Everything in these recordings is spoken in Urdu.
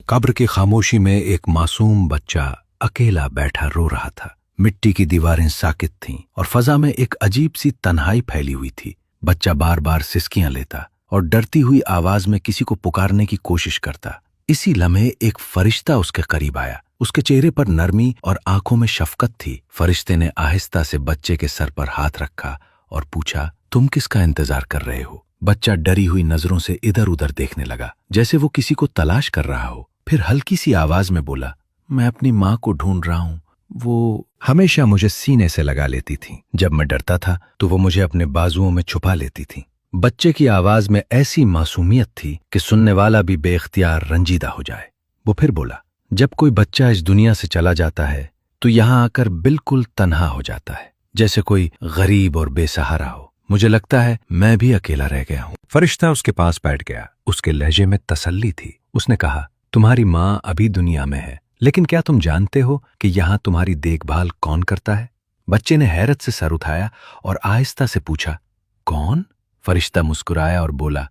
قبر کی خاموشی میں ایک معصوم بچہ اکیلا بیٹھا رو رہا تھا۔ مٹی کی دیواریں ساکت تھیں اور فضا میں ایک عجیب سی تنہائی پھیلی ہوئی تھی۔ بچہ بار بار سسکیاں لیتا اور ڈرتی ہوئی آواز میں کسی کو پکارنے کی کوشش کرتا۔ اسی لمحے ایک فرشتہ اس کے قریب آیا۔ اس کے چہرے پر نرمی اور آنکھوں میں شفقت تھی۔ فرشتے نے آہستہ سے بچے کے سر پر ہاتھ رکھا اور پوچھا، تم کس کا انتظار کر رہے ہو؟ بچہ ڈری ہوئی نظروں سے ادھر ادھر دیکھنے لگا، جیسے وہ کسی کو تلاش کر رہا ہو۔ پھر ہلکی سی آواز میں بولا، میں اپنی ماں کو ڈھونڈ رہا ہوں، وہ ہمیشہ مجھے سینے سے لگا لیتی تھی۔ جب میں ڈرتا تھا تو وہ مجھے اپنے بازوؤں میں چھپا لیتی تھی۔ بچے کی آواز میں ایسی معصومیت تھی کہ سننے والا بھی بے اختیار رنجیدہ ہو جائے۔ وہ پھر بولا، جب کوئی بچہ اس دنیا سے چلا جاتا ہے تو یہاں آ کر بالکل تنہا ہو جاتا ہے، جیسے کوئی غریب اور بے سہارا ہو۔ مجھے لگتا ہے میں بھی اکیلا رہ گیا ہوں۔ فرشتہ اس کے پاس بیٹھ گیا۔ اس کے لہجے میں تسلی تھی۔ اس نے کہا، تمہاری ماں ابھی دنیا میں ہے، لیکن کیا تم جانتے ہو کہ یہاں تمہاری دیکھ بھال کون کرتا ہے؟ بچے نے حیرت سے سر اٹھایا اور آہستہ سے پوچھا، کون؟ فرشتہ مسکرایا اور بولا،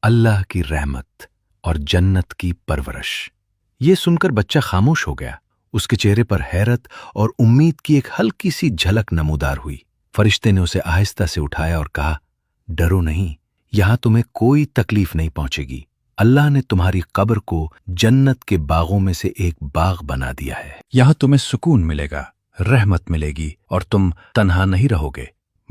اللہ کی رحمت اور جنت کی پرورش۔ یہ سن کر بچہ خاموش ہو گیا۔ اس کے چہرے پر حیرت اور امید کی ایک ہلکی سی جھلک نمودار ہوئی۔ فرشتے نے اسے آہستہ سے اٹھایا اور کہا، ڈرو نہیں، یہاں تمہیں کوئی تکلیف نہیں پہنچے گی۔ اللہ نے تمہاری قبر کو جنت کے باغوں میں سے ایک باغ بنا دیا ہے۔ یہاں تمہیں سکون ملے گا، رحمت ملے گی اور تم تنہا نہیں رہو گے۔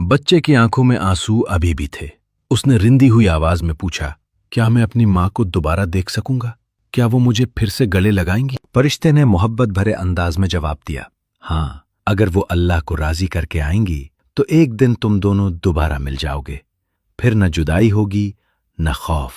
بچے کی آنکھوں میں آنسو ابھی بھی تھے۔ اس نے رندی ہوئی آواز میں پوچھا، کیا میں اپنی ماں کو دوبارہ دیکھ سکوں گا؟ کیا وہ مجھے پھر سے گلے لگائیں گی؟ فرشتے نے محبت بھرے انداز میں جواب دیا، ہاں، اگر وہ اللہ کو راضی کر کے آئیں گی تو ایک دن تم دونوں دوبارہ مل جاؤ گے۔ پھر نہ جدائی ہوگی نہ خوف،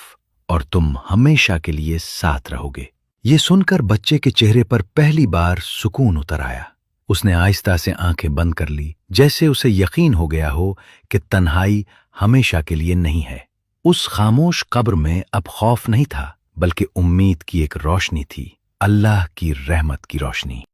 اور تم ہمیشہ کے لیے ساتھ رہو گے۔ یہ سن کر بچے کے چہرے پر پہلی بار سکون اتر آیا۔ اس نے آہستہ سے آنکھیں بند کر لی، جیسے اسے یقین ہو گیا ہو کہ تنہائی ہمیشہ کے لیے نہیں ہے۔ اس خاموش قبر میں اب خوف نہیں تھا، بلکہ امید کی ایک روشنی تھی، اللہ کی رحمت کی روشنی۔